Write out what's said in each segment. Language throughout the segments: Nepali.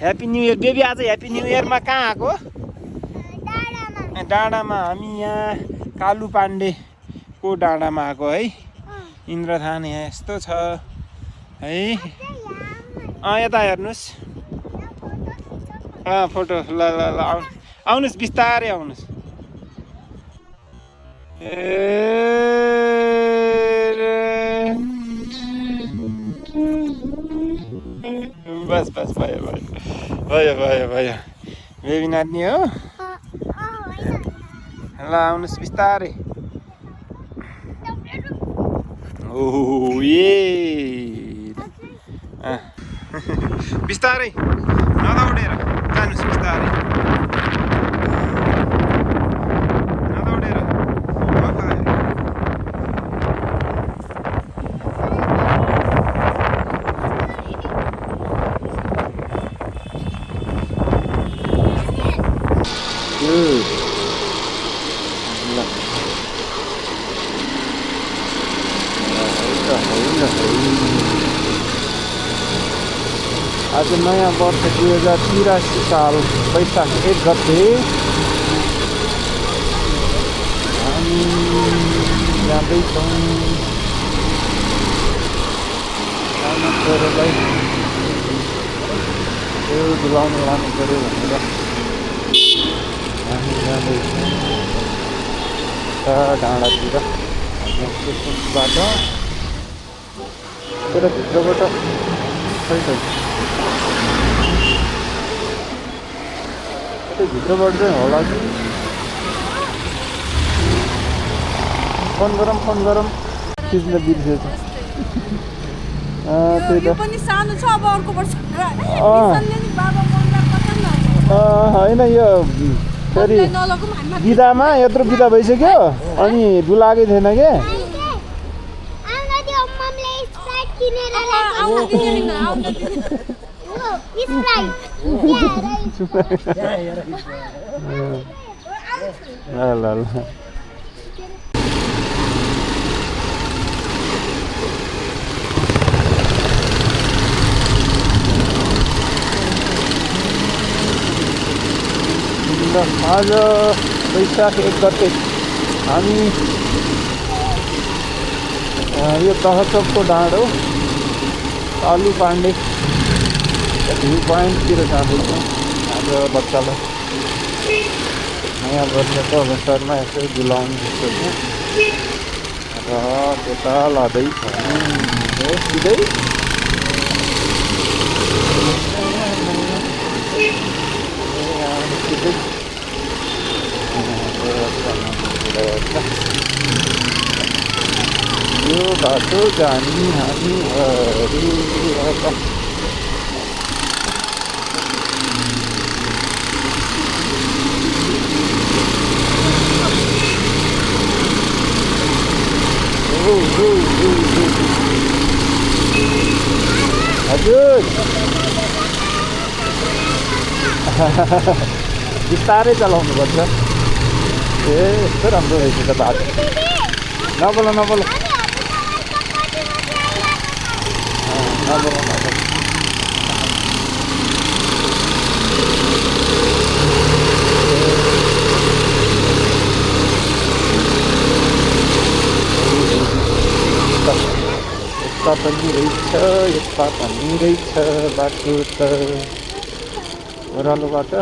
Happy new year baby. आज ह्याप्पी न्यू इयरमा कहाँ आएको? डाँडामा। हामी यहाँ कालु पाण्डेको डाँडामा आएको है। इन्द्रथान यहाँ यस्तो छ है। यता हेर्नुहोस्। फोटो ल ल ल आउनुहोस् बिस्तारै आउनुहोस्। बस बस भयो भयो भयो भयो भयो बेबी नाच्ने हो। ल आउनुहोस् बिस्तारै। ओहो ए बिस्तारै नदौडेर जानुहोस् बिस्तारै नदौडेर। आज नयाँ वर्ष 2083 साल वैशाख 1 गते हामी जाँदैछौँ छोरोलाई डुलाउनु लानु पऱ्यो भनेर हामी जाँदैछौँ डाँडातिर बाटो। तर भित्रबाट खै भित्रबाट चाहिँ होला कि फोन गरौँ खिच्न बिर्सेछ। त्यही त होइन यो फेरि बिदामा यत्रो बिदा भइसक्यो अनि डुलाएकै थिएन के। ल आज वैशाख 1 गते हामी यो दहचोकको डाँडो कालु पाण्डे भ्यू पोइन्टतिर जाँदैछौँ। आज बच्चालाई नयाँ वर्षको अवसरमा यसो डुलाउनु जस्तो छ र त्यता लाँदैछौँ सिधै। यो बाटो जाने हामीहरू हजुर बिस्तारै चलाउनुपर्छ। यस्तो राम्रो रहेछ त बाटो। नबोल यता पनि रहेछ बाटो त ओह्रालोबाट।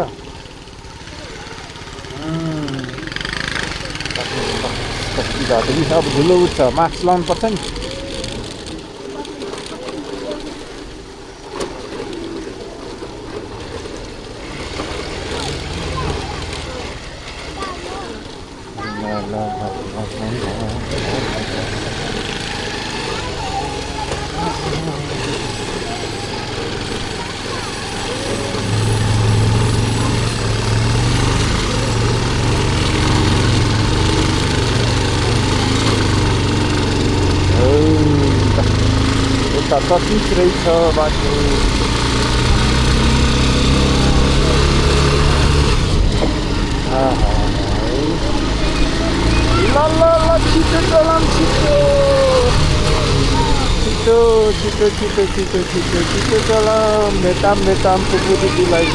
कति बाटो नि अब धुलो उठ्छ मास्क लाउनु पर्छ नि। कति रहेछ बाटो। ल छिटो चलाम छिटो छिटो छिटो छिटो छिटो छिटो छिटो चलाऊँ भेटाम फुपू दिदीलाई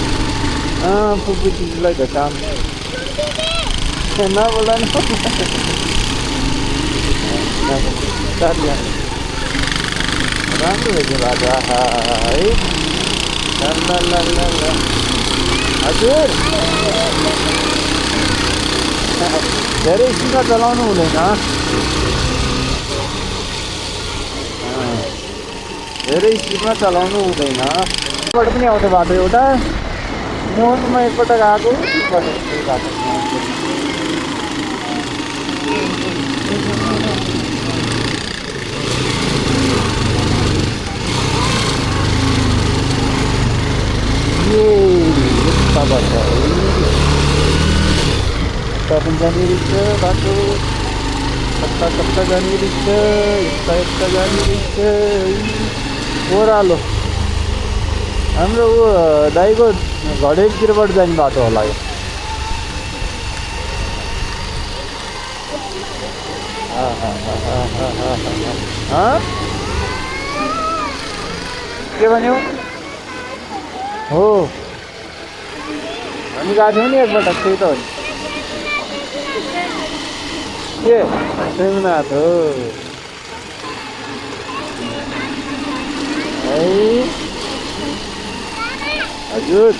फुपू दिदीलाई भेटाम नबोला न राम्रो रहेछ बाटो आहा है ल हजुर धेरै स्पिडमा चलाउनु हुँदैन धेरै स्पिडमा चलाउनु हुँदैन बाट पनि आउँछ बाटो एउटा मोहनमा एकपटक आएको बाटो यता पनि जाने रहेछ बाटो कता जाने रहेछ यता जाने रहेछ ओह्रालो हाम्रो दाइको घडेलतिरबाट जाने बाटो होला यो के भन्यो हो हामी गएको थियौँ नि एकपल्ट त्यही त हो नि के सोमनाथ हो है हजुर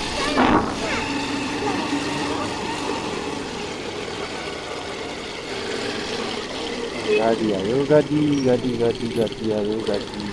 गाडी आयो गाडी आयो गाडी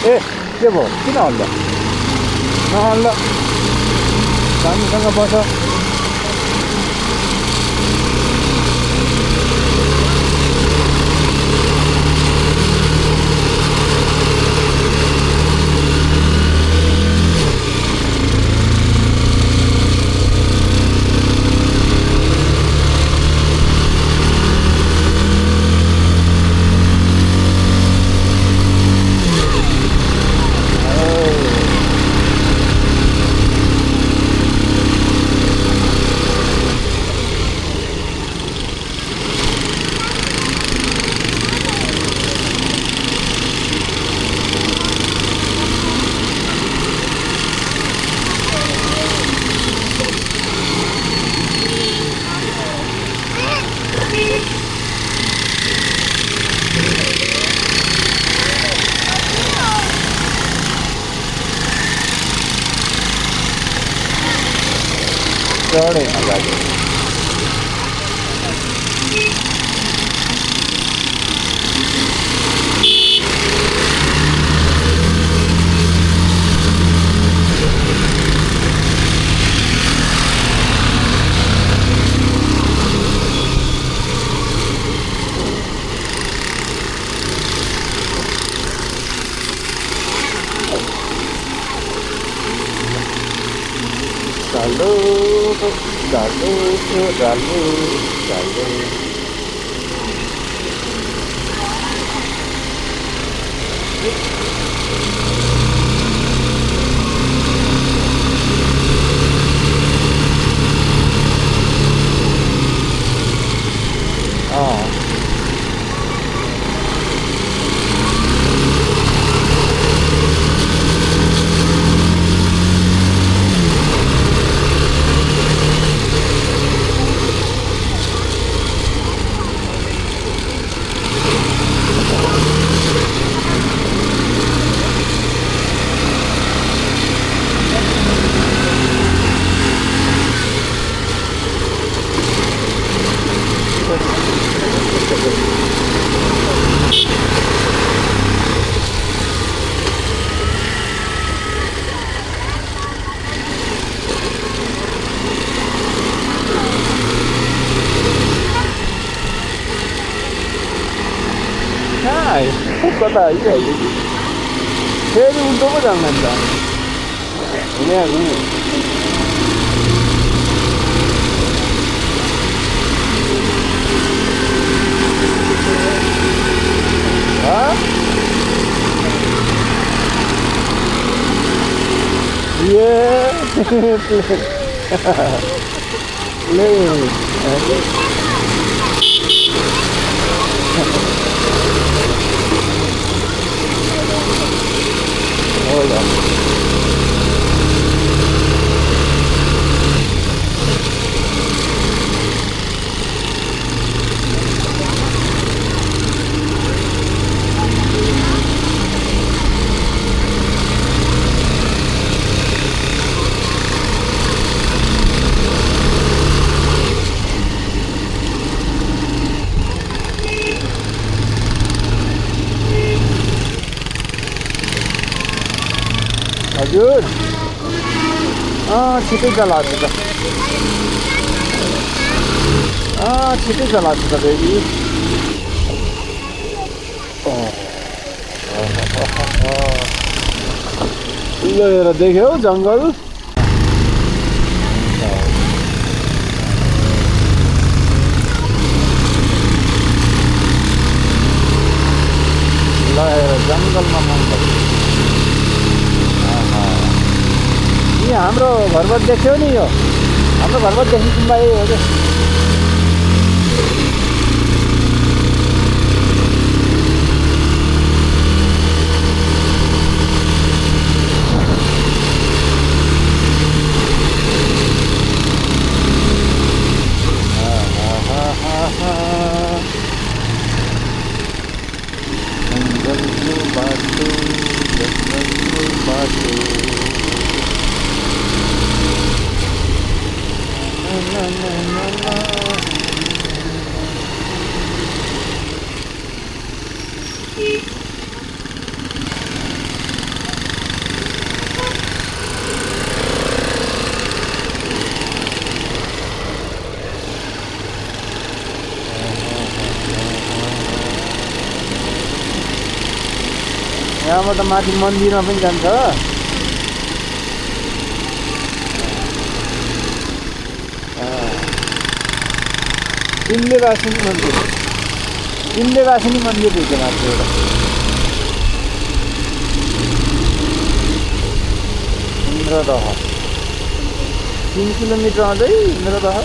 ए के भयो किन हल्ला नहल्ला राम्रोसँग बस चढे गाडी Dalo. आयो कता आइहाल्यो कि फेरि उल्टो पो जान्न नि त यहाँ Hold on. हजुर छिटै चलाएको त छिटै चलाएको त बेबी ल हेर देख्यौ जङ्गल ल हेर जङ्गलमा मङ्गल हाम्रो घरबाट देख्यौ नि यो हाम्रो घरबाट देख्ने गुम्बा यही हो क्या यहाँबाट माथि मन्दिरमा पनि जान्छ इन्द्रवासिनी मन्दिर रहेछ माथि एउटा इन्द्रदह 3 किलोमिटर अझै इन्द्रदह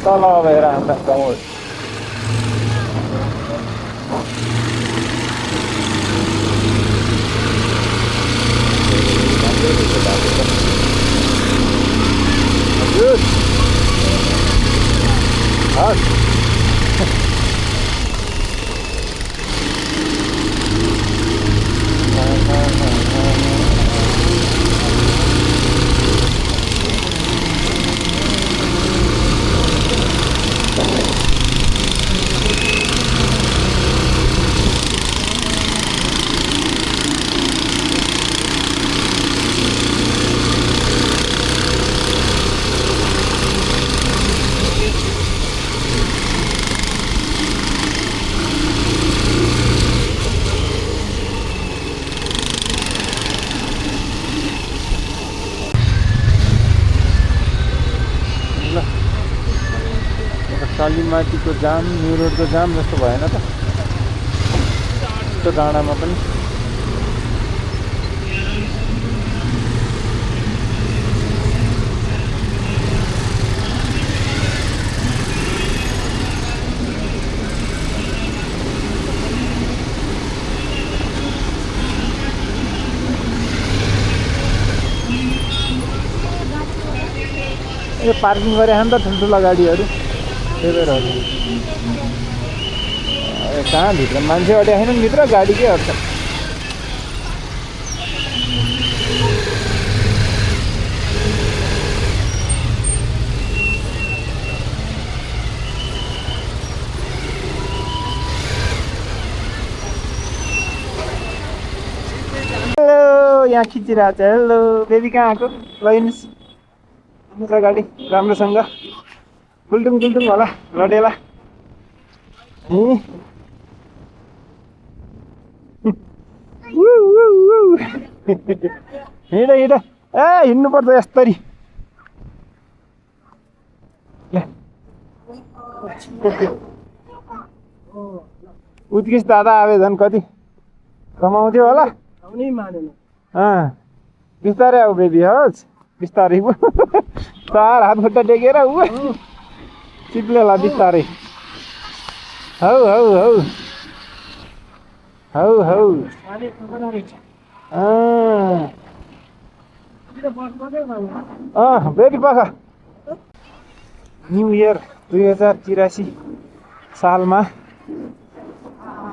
तल भएर हाम्रा गाउँ हजुर कालीमाटीको जाम न्यू रोडको जाम जस्तो भएन त यस्तो डाँडामा पनि यो पार्किङ गरे नि त ठुल्ठुला गाडीहरू त्यही भएर कहाँ भित्र मान्छे अड्या छैनन् भित्र गाडी के अड्छ हेलो यहाँ खिचिरहेको छ हेलो बेबी कहाँ आएको लैनुहोस् छ गाडी राम्रोसँग गुल्टुङ गुल्टुङ होला लडेला हिँड हिँड ए हिँड्नुपर्छ यस्तरी उत्कृष्ट दादा आवेदन कति रमाउँथ्यो होला बिस्तारै आऊ बेबी हस् बिस्तारै चार हात खुट्टा टेकेर ऊ चिप्लेला बिस्तारै हौ हौ हौ हौ हौ बेबी पख न्यु इयर 2083 सालमा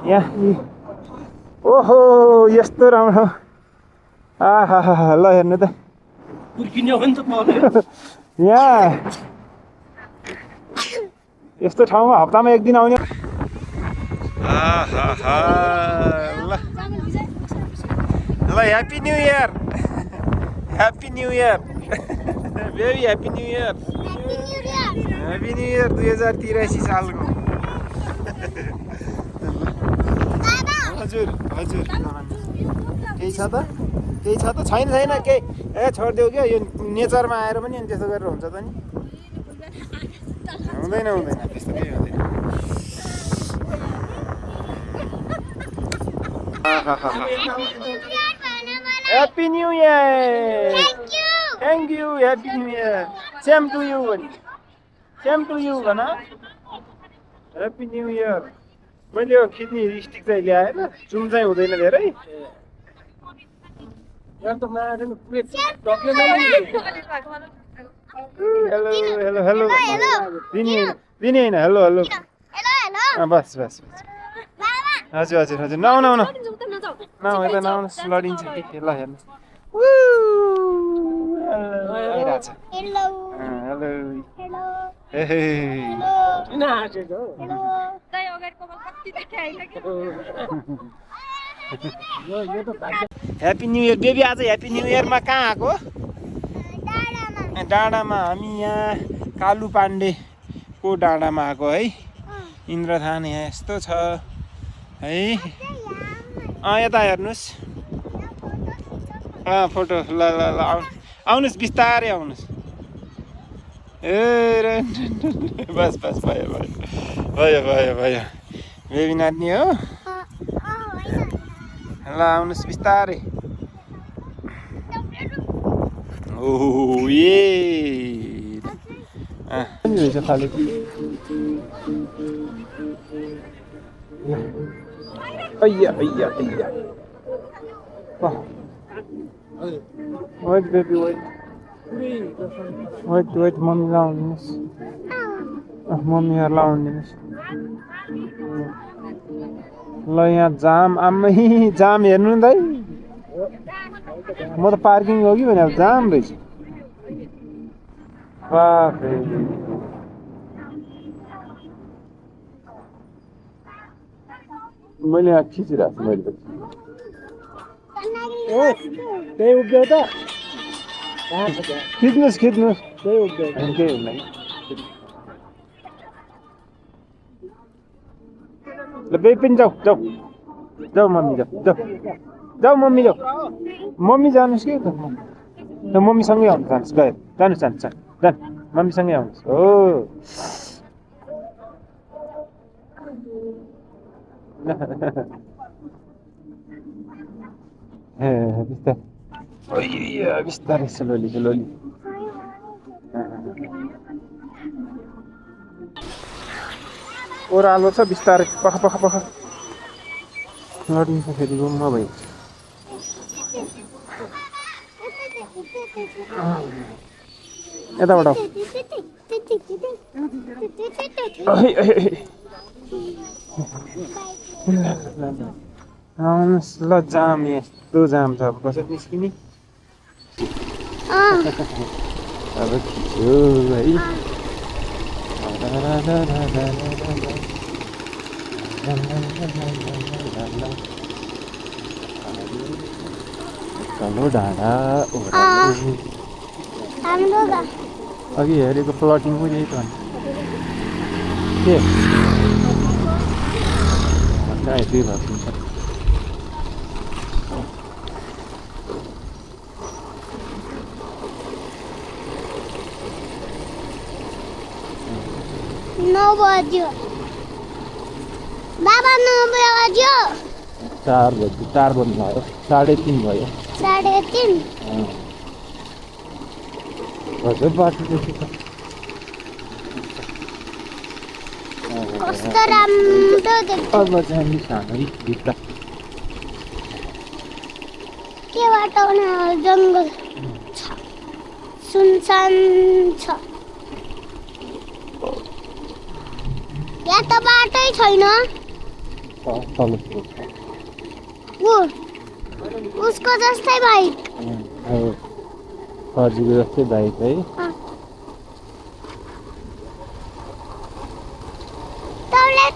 यहाँ ओहो यस्तो राम्रो आहा ल हेर्नु त यहाँ यस्तो ठाउँमा हप्तामा एक दिन आउने ल ल happy new year happy new year baby happy new year 2083 सालको हजुर हजुर केही छ त छैन केही ए छोडिदेऊ क्या यो नेचरमा आएर पनि अनि त्यसो गरेर हुन्छ त नि हुँदैन त्यस्तो केही हुँदैन happy new year thank you happy new year same to you भन ह्याप्पी न्यु इयर मैले यो खिच्ने स्टिक चाहिँ ल्याएर जुम चाहिँ हुँदैन धेरै हेलो हेलो हेलो दिने होइन हेलो हेलो बस बस हजुर हजुर हजुर नआउनु यता नआउनुहोस् लडिन्छ के ल हेर्नुहोस् आइरहेछ ह्याप्पी न्यु इयर बेबी आज ह्याप्पी न्यु इयरमा कहाँ आएको डाँडामा हामी यहाँ कालु पाण्डेको डाँडामा आएको है इन्द्रथान यहाँ यस्तो छ है यता हेर्नुहोस् फोटो ल ल ल आउनुहोस् बिस्तारै आउनुहोस् ए बस बस भयो बेबी नाच्ने हो ल आउनुहोस् बिस्तारै ओहो ए रहेछ खालि अय्या वेट बेबी वेट मम्मी लाउनुहोस् मम्मीहरूलाई आउनुहोस् ल यहाँ जाम आम्मै जाम हेर्नु नि दाइ म त पार्किङ हो कि भने अब जाम रहेछ मैले यहाँ खिचिरहेको छु मैले त्यही उभियो त खिच्नुहोस् त्यही उभियो केही हुन्न ल बेबी पनि जाऊ मम्मी जाऊ मम्मी मम्मी जानुहोस् कि त मम्मीसँगै आउनुहोस् जानुहोस् मम्मीसँगै आउनुहोस् हो बिस्तारै स्लोली ओह्रालो छ बिस्तारै पख लडिन्छ फेरि रुममा भयो यताबाट आउनुहोस् ल जाम यस्तो जाम छ अब कसरी निस्किने अब खिच्यो है तल्लो डाँडा अघि हेरेको प्लटिङ पनि यही त के कहाँ यति भएको हुन्छ बज्यो बाबा 9 बज्यो 4 बज्यो 4 बज्नु भयो 3:30 भयो 3:30 गजब बाटो देखि त कस्तो राम्रो देख्छ अब चाहिँ सानै भित्र के बाटो जङ्गल छ सुनसान छ यहाँ त बाटै छैन उसको जस्तै बाइक फर्जीको जस्तै बाइक है तपाईँले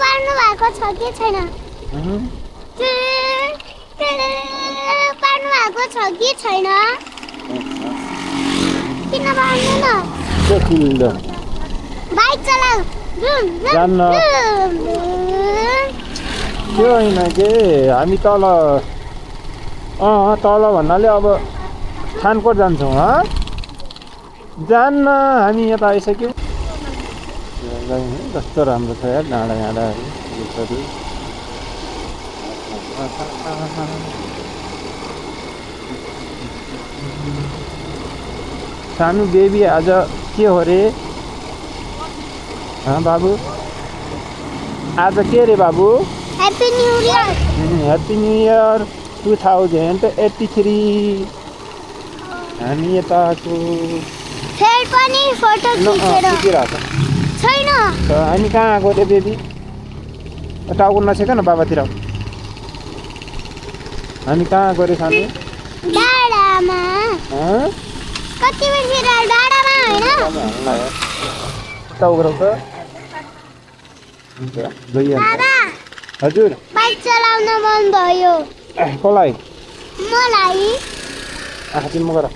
पार्नु भएको छ कि छैन पार्नु भएको छ कि छैन किन पार्नु न बाइक चलाऊ जान्न त्यो होइन के हामी तल भन्नाले अब खानकोट जान्छौँ जान्न हामी यता आइसक्यौँ कस्तो राम्रो छ यार डाँडा सानो बेबी आज के हो रे बाबु आज के रे बाबु happy new year happy new year 2083 हामी यताको फेरि पनि फोटो खिचेर छैन हामी कहाँ आएको रे बेबी टाउको नसेक न बाबातिर हामी कहाँ आएको रे सानो डाँडामा कति बजी डाँडामा होइन टाउको बाबा हजुर बाइक चलाउन मन भयो कसलाई मलाई आखिर म गर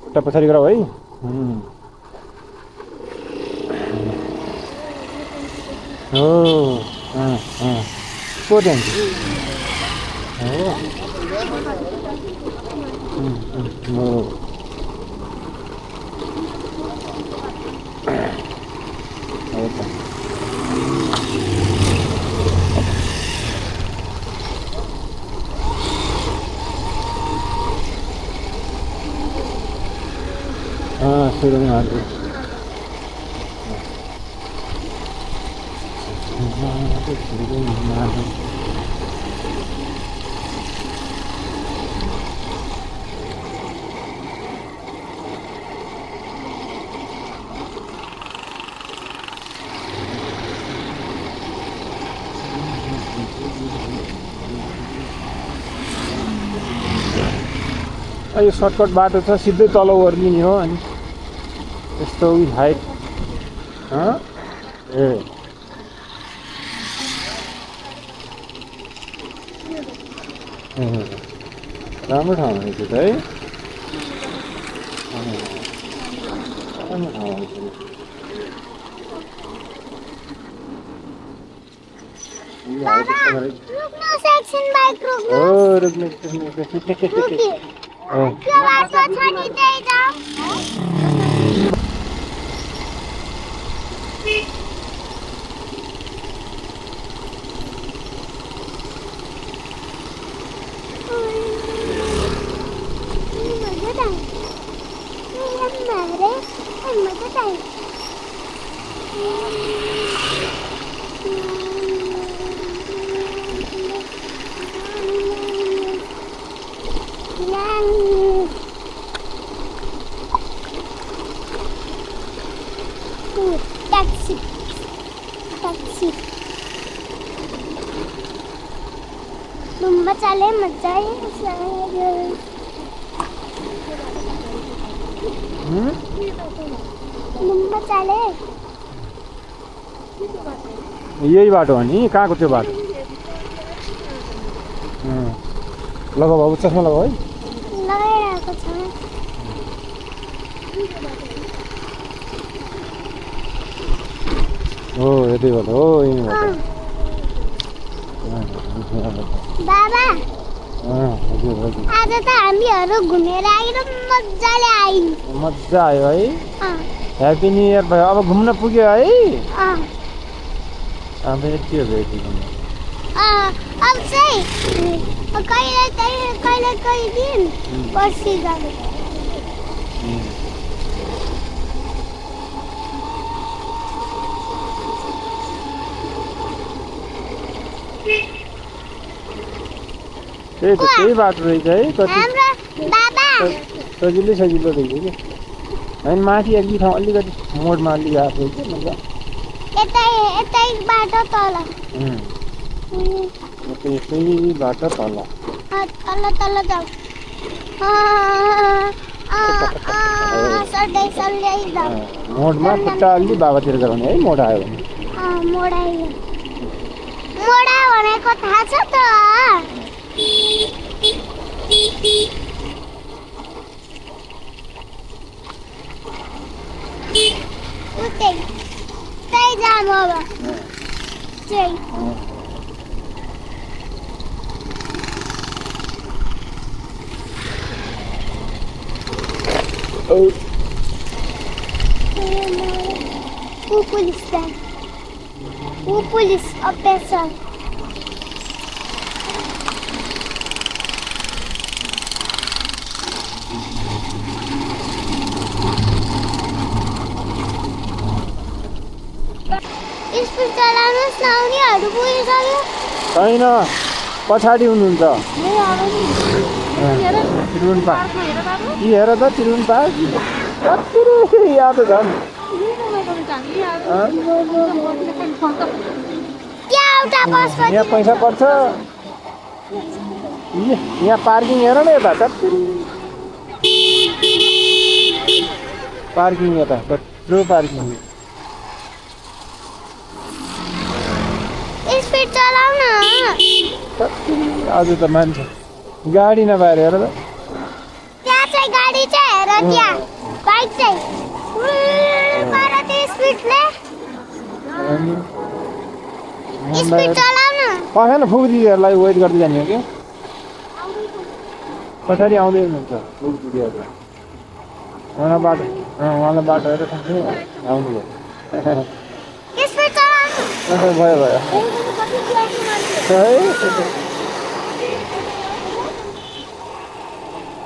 उता पछाडि गर है हो को ड्यान्स हो सुरु में आगे यो सर्टकट बाटो छ सिधै तल ओर्लिने हो अनि यस्तो हाइट ए राम्रो ठाउँ रहेछ त है राम्रो ठाउँ रुक्नु त्यो बाटो छ नि त्यही जाऊ ट्याक्सी गुम्बा चाले मजा आयो गुम्बा चाले यही बाटो हो नि कहाँको त्यो बाटो लगाऊ बाबु चस्मा लगाऊ है लगाइरहेको छ हो यतै बाटो हो यही बाटो बाबा हजुर हजुर आज त हामीहरू घुमेर आएर मजाले आयौँ मजा आयो है ह्याप्पी न्यु इयर भयो अब घुम्न पुग्यो है अब यति हो यति घुम्नु अब चाहिँ कहिले दिन पर्सि जाने त्यही त त्यही बाटो रहेछ है हाम्रो बाबा सजिलै सजिलो रहेछ कि होइन माथि एक दुई ठाउँ अलिकति मोडमा अलिक आएको रहेछ मजा यतै बाटो तल यही बाटो तल तल जाऊ सधैँ जाऊ मोडमा खुट्टा अलि बाबातिर गराउने है मोड आयो भने मोडा भनेको थाहा छ त त्यही जाम अब चाहिँ पुलिस अफिसर स्पिड चलाउनुहोस् न उनीहरू पुगिसक्यो छैन पछाडि हुनुहुन्छ त्रिभुवन पार्क हेर त त्रिभुवन पार्क कति याद झन् यहाँ पैसा पर्छ यहाँ पार्किङ हेर न यता कति पार्किङ यता कत्रो पार्किङ स्पिड चलाउन आज त मान्छे गाडी नपाएर हेर त त्यहाँ चाहिँ गाडी चाहिँ हेर त्यहाँ बाइक चाहिँ स्पिड चलाउन पखेन फुकुदीहरूलाई वेट गर्दै जाने हो कि पछाडि आउँदै हुनुहुन्छ फुकुदीहरू उहाँलाई बाटो हेरेर सक्छु आउनु भयो भयो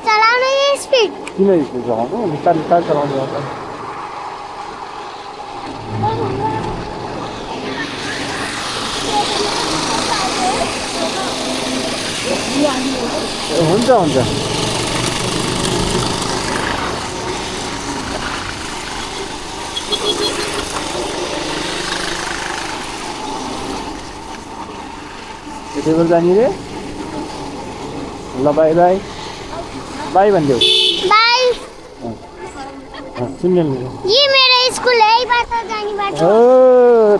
चलाउनु स्पिड किन स्पिड चलाउनु बिस्तारै बिस्तारै चलाउनु हुन्छ हुन्छ टेबल जाने रे ल बाई बाई बाई भनिदेऊ बाई सुन्ने ये मेरो स्कुल है बाटो जाने बाटो ओ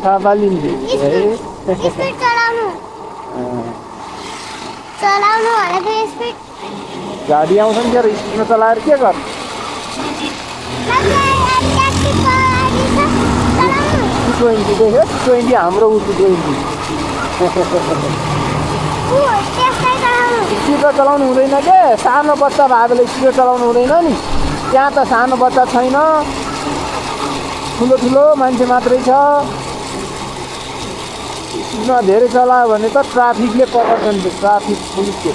थाहा पालिन्छ स्पिड चलाउनु भनेको स्पिड गाडी आउँछ नि क्या स्पिडमा चलाएर के गर्नु T20 देख्यो T20 हाम्रो ऊ T20 स्पिडमा चलाउनु हुँदैन के सानो बच्चा भएकोले स्पिड चलाउनु हुँदैन नि त्यहाँ त सानो बच्चा छैन ठुलो ठुलो मान्छे मात्रै छ स्पिडमा धेरै चलायो भने त ट्राफिकले पकड्छन् ट्राफिक पुलिसले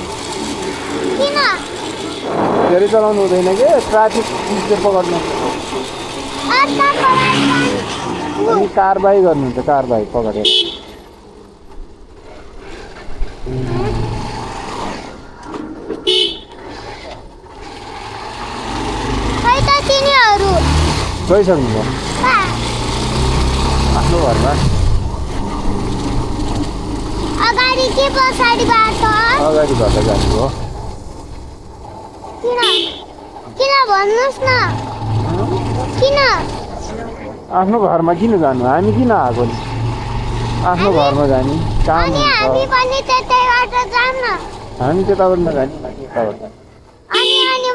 किन धेरै चलाउनु हुँदैन के ट्राफिक पुलिसले पकड्नु अनि कारबाही गर्नुहुन्छ कारबाही पकडेर खै त तिनीहरू गइसक्नु भयो आफ्नो घरमा अगाडि कि पछाडि बाटो अगाडि भएर जानु हो किन किन भन्नुस् न किन आफ्नो घरमा किन जानु हामी किन आएको नि आफ्नो घरमा जाने काम अनि हुन्छ हामी पनि त्यतैबाट जाऊँ न हामी त्यताबाट नजाने यताबाट अनि अनि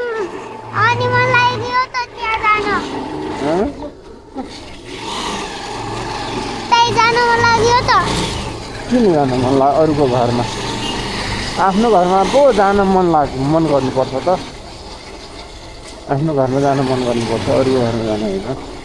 अनि मलाई दियो त त्यहाँ जान हँ? त्यही जानु मन लाग्यो त किन जान मन लाग्यो अरूको घरमा आफ्नो घरमा पो जान मन गर्नुपर्छ त आफ्नो घरमा जान मन गर्नुपर्छ अरूको घरमा जान होइन